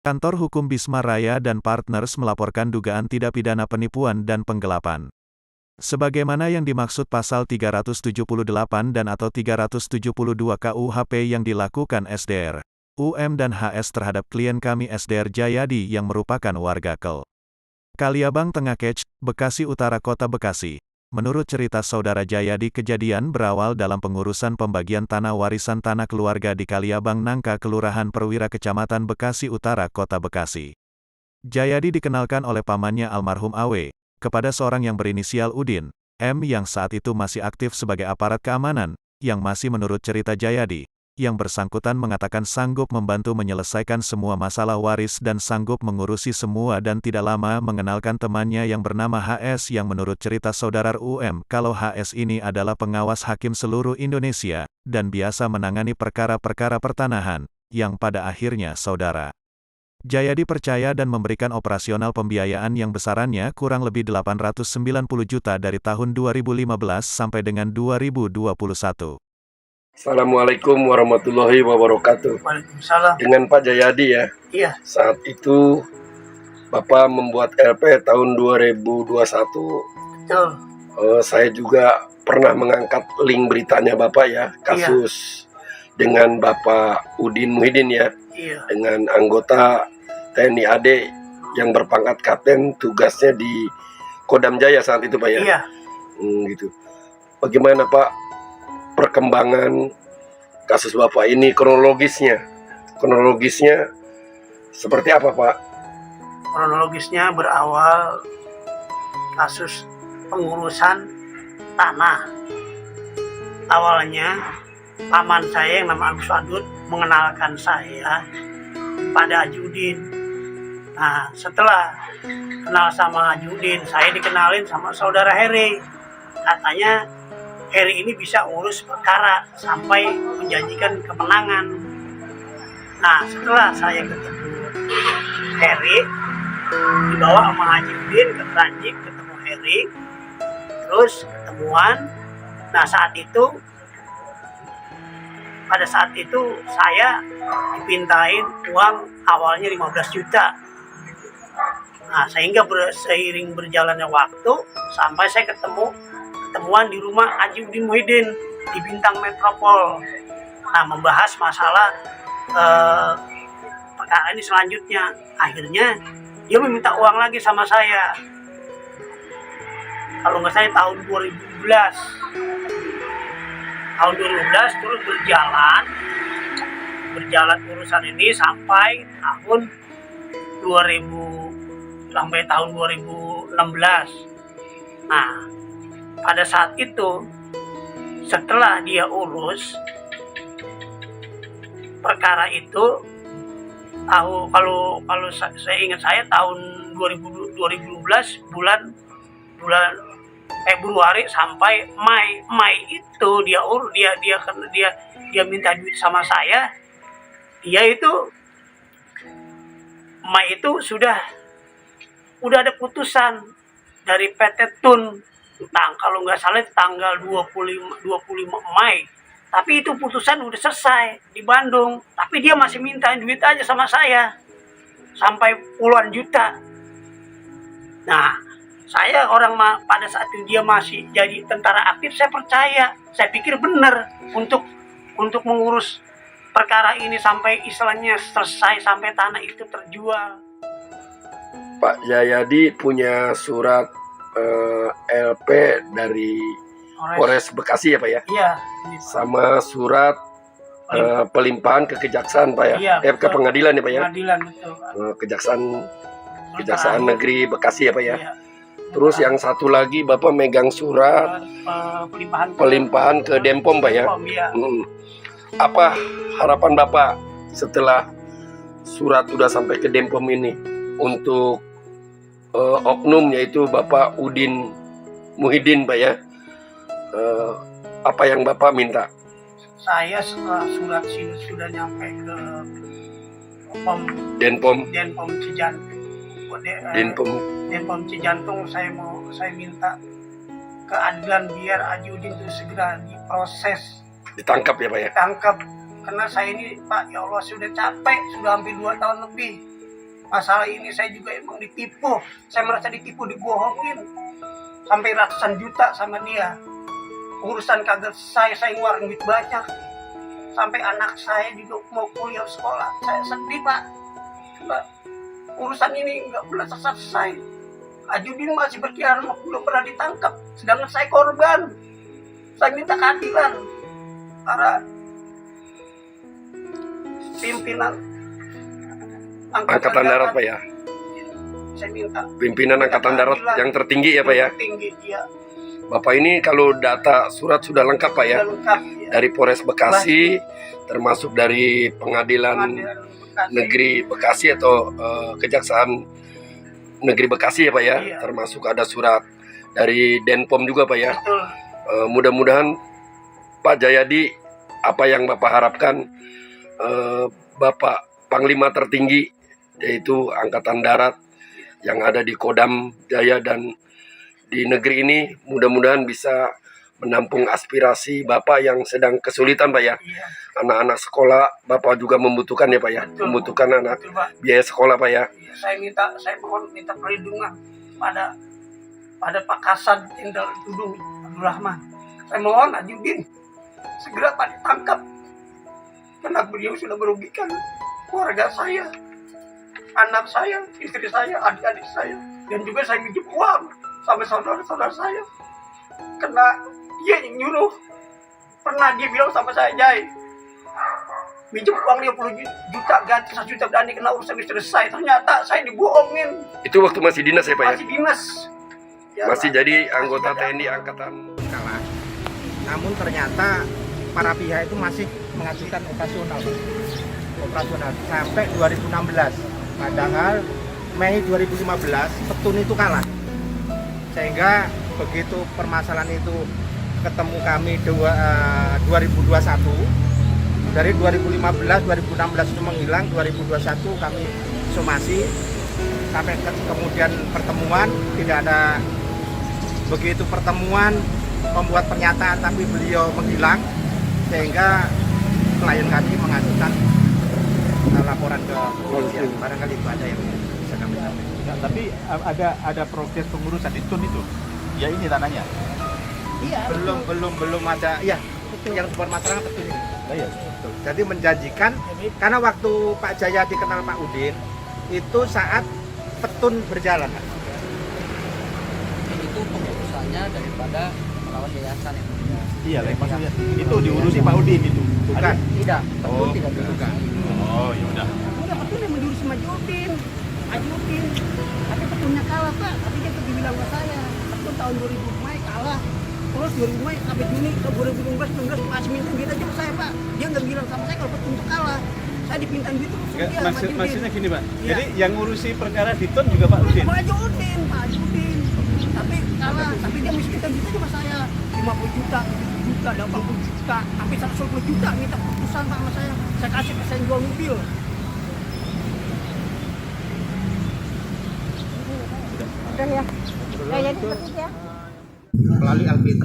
Kantor Hukum Bisma Raya dan Partners melaporkan dugaan tindak pidana penipuan dan penggelapan. Sebagaimana yang dimaksud pasal 378 dan atau 372 KUHP yang dilakukan SDR, UM dan HS terhadap klien kami SDR Jayadi yang merupakan warga Kaliabang Tengah Kec, Bekasi Utara Kota Bekasi. Menurut cerita saudara Jayadi, kejadian berawal dalam pengurusan pembagian tanah warisan tanah keluarga di Kaliabang Nangka, Kelurahan Perwira, Kecamatan Bekasi Utara, Kota Bekasi. Jayadi dikenalkan oleh pamannya almarhum AW, kepada seorang yang berinisial Udin, M yang saat itu masih aktif sebagai aparat keamanan, yang masih menurut cerita Jayadi, yang bersangkutan mengatakan sanggup membantu menyelesaikan semua masalah waris dan sanggup mengurusi semua dan tidak lama mengenalkan temannya yang bernama HS yang menurut cerita saudara UM, kalau HS ini adalah pengawas hakim seluruh Indonesia, dan biasa menangani perkara-perkara pertanahan, yang pada akhirnya saudara Jayadi percaya dan memberikan operasional pembiayaan yang besarannya kurang lebih 890 juta dari tahun 2015 sampai dengan 2021. Assalamualaikum warahmatullahi wabarakatuh. Waalaikumsalam. Dengan Pak Jayadi ya. Iya. Saat itu Bapak membuat LP tahun 2021. Betul. Saya juga pernah mengangkat link beritanya Bapak ya, kasus dengan Bapak Udin Muhyiddin ya. Iya. Dengan anggota TNI AD yang berpangkat kapten, tugasnya di Kodam Jaya saat itu Pak ya. Iya. Gitu. Bagaimana Pak perkembangan kasus Bapak ini, kronologisnya seperti apa Pak? Kronologisnya berawal kasus pengurusan tanah. Awalnya paman saya yang nama Agus Wadud mengenalkan saya pada Haji Udin. Nah, setelah kenal sama Haji Udin, saya dikenalin sama saudara Heri. Katanya Heri ini bisa urus perkara sampai menjanjikan kemenangan. Nah, setelah saya ketemu Heri, dibawa sama Haji Udin ke Tranjik, ketemu Heri, terus ketemuan. Nah, pada saat itu saya dipintain uang awalnya 15 juta. Nah, sehingga seiring berjalannya waktu sampai saya ketemuan di rumah Haji Udin Muhyiddin di Bintang Metropol. Nah, membahas masalah perkara ini selanjutnya. Akhirnya dia meminta uang lagi sama saya. Kalau nggak salah tahun 2012. Tahun 2012 terus berjalan urusan ini sampai tahun 2016. Nah, pada saat itu setelah dia urus perkara itu, kalau saya ingat saya tahun 2012 bulan Februari sampai Mei itu dia minta duit sama saya. Mei itu sudah ada putusan dari PT Tun, kalau nggak salah tanggal 25 Mei. Tapi itu putusan udah selesai di Bandung, tapi dia masih minta duit aja sama saya sampai puluhan juta. Nah, saya pada saat itu dia masih jadi tentara aktif, saya percaya, saya pikir benar untuk mengurus perkara ini sampai istilahnya selesai, sampai tanah itu terjual. Pak Jayadi punya surat LP dari Polres Bekasi ya Pak ya? Iya. Sama surat pelimpahan ke kejaksaan Pak ya? Iya, ke pengadilan ya Pak ya? Pengadilan, betul. Kejaksaan Negeri Bekasi ya Pak ya? Iya. Terus yang satu lagi Bapak megang surat pelimpahan ke Denpom Pak ya? Iya. Apa harapan Bapak setelah surat udah sampai ke Denpom ini untuk oknum yaitu Bapak Udin Muhyiddin Pak ya? Apa yang Bapak minta? Saya setelah surat sini sudah nyampe ke Denpom Cijantung, saya minta keadilan biar Haji Udin itu segera diproses, ditangkap ya Pak ya? Ditangkap, karena saya ini Pak, ya Allah, sudah capek, sudah hampir 2 tahun lebih Masalah ini saya juga emang ditipu. Saya merasa ditipu, dibohongin. Sampai ratusan juta sama dia. Urusan kagak saya ngeluarin duit banyak. Sampai anak saya juga mau kuliah sekolah. Saya sedih, Pak. Pak, urusan ini nggak pernah selesai. Ajudin masih berkhianat, belum pernah ditangkap. Sedangkan saya korban. Saya minta keadilan. Para pimpinan Angkatan Darat, Pak ya. Saya minta Pimpinan Angkatan Darat yang tertinggi ya, Pak ya. tertinggi, ya. Bapak ini kalau data surat sudah lengkap, Pak ya. Sudah lengkap, ya. Dari Polres Bekasi, termasuk dari Pengadilan Pengadilan Bekasi. Negeri Bekasi atau Kejaksaan Negeri Bekasi ya, Pak ya. Iya. Termasuk ada surat dari Denpom juga, Pak ya. Betul. Mudah-mudahan Pak Jayadi, apa yang Bapak harapkan, Bapak Panglima tertinggi yaitu Angkatan Darat yang ada di Kodam Jaya dan di negeri ini, mudah-mudahan bisa menampung aspirasi Bapak yang sedang kesulitan, Pak ya. Iya. Anak-anak sekolah Bapak juga membutuhkan ya, Pak ya. Betul. Membutuhkan anak Betul, Pak. biaya sekolah, Pak ya. Iya, saya mohon minta perlindungan pada Pak Kasad Jenderal Dudung Abdul Rahman. Saya mohon Ajudin segera Pak ditangkap karena beliau sudah merugikan keluarga saya, anak saya, istri saya, adik-adik saya, dan juga saya minjem uang sama saudara-saudara saya karena dia yang nyuruh. Pernah dia bilang sama saya, Jai, minjem uang 50 juta, ganti 1 juta, berani kena urusan selesai. Ternyata saya dibohongin. Itu waktu masih dinas ya, Pak ya. Masih dinas. Ya, Masih Pak. jadi anggota Masih TNI Angkatan. Kalah. Namun ternyata para pihak itu masih mengajukan operasional sampai 2016. Padahal Mei 2015 Petun itu kalah. Sehingga begitu permasalahan itu ketemu kami 2021, dari 2015 2016 itu menghilang, 2021 kami somasi sampai kemudian pertemuan tidak ada. Begitu pertemuan membuat pernyataan tapi beliau menghilang, sehingga klien kami mengajukan laporan ke kepolisian. Barangkali itu aja yang bisa kami sampaikan. Nah, tapi ada proses pengurusan di TUN itu. Ya ini tanahnya. Iya, belum ada. Ya, yang bermasalah betul ini. Oh, iya. Betul. Jadi menjanjikan, karena waktu Pak Jaya dikenal Pak Udin itu saat Petun berjalan. Itu pengurusannya daripada melawan yayasan yang punya. Iya, maksudnya itu diurusi Pak Udin itu. Bukan. Tidak, Petun tidak bukan. diurusan. Oh, ya udah. Udah Petun yang menjurus sama Ajudin. Tapi Petunnya kalah, Pak. Tapi dia tuh dibilang ke saya. Petun tahun 2000 Mei kalah. Terus 2000 Mei sampai Juni ke 2015 masih minta duit aja ke saya, Pak. Dia nggak bilang sama saya kalau Petun itu kalah. Saya dipinta duit terus dia sama Ajudin. Maksudnya gini, Pak. Iya. Jadi yang ngurusi perkara di TUN juga Pak Udin. Pak Ajudin. Tapi kalah. Tapi dia mesti minta duit aja sama saya. 50 juta, 70 juta, 80 juta, sampai 120 juta minta keputusan Pak sama saya. Saya kasih ke saya jual mobil. Udah ya. Kayak seperti ya. Melalui LPT.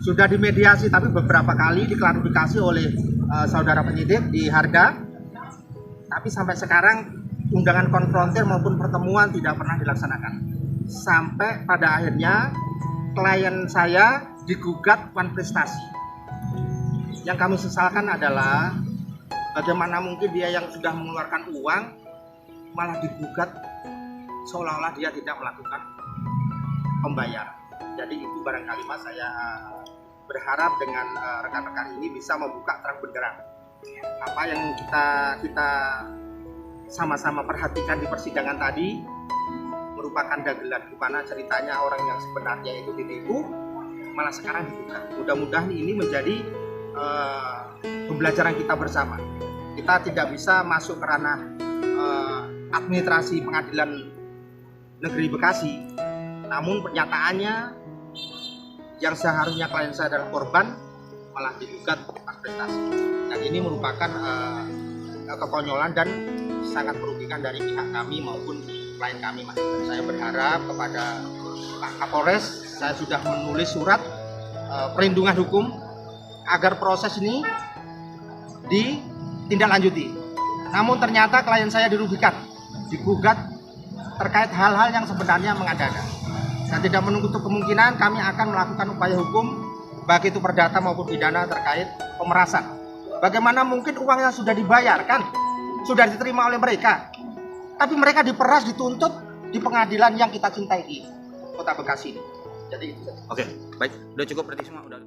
Sudah dimediasi tapi beberapa kali diklarifikasi oleh saudara penyidik di Harga. Tapi sampai sekarang undangan konfrontir maupun pertemuan tidak pernah dilaksanakan. Sampai pada akhirnya klien saya digugat Wan Prestasi. Yang kami sesalkan adalah bagaimana mungkin dia yang sudah mengeluarkan uang malah digugat seolah-olah dia tidak melakukan pembayaran. Jadi itu barangkali Mas, saya berharap dengan rekan-rekan ini bisa membuka terang benderang apa yang kita sama-sama perhatikan di persidangan tadi merupakan dagelan, di mana ceritanya orang yang sebenarnya itu ditipu malah sekarang digugat. Mudah-mudahan ini menjadi pembelajaran kita bersama. Kita tidak bisa masuk ke ranah administrasi Pengadilan Negeri Bekasi, namun pernyataannya yang seharusnya klien saya adalah korban malah digugat prestasi. Dan ini merupakan kekonyolan dan sangat merugikan dari pihak kami maupun klien kami, Mas. Dan saya berharap kepada Pak Kapolres, saya sudah menulis surat perlindungan hukum agar proses ini ditindaklanjuti. Namun ternyata klien saya dirugikan, digugat terkait hal-hal yang sebenarnya mengada-ada. Dan tidak menutup kemungkinan kami akan melakukan upaya hukum, baik itu perdata maupun pidana terkait pemerasan. Bagaimana mungkin uangnya sudah dibayarkan, sudah diterima oleh mereka, tapi mereka diperas, dituntut di pengadilan yang kita cintai di Kota Bekasi. Jadi itu saja. Oke, baik. Udah cukup berarti semua. Udah.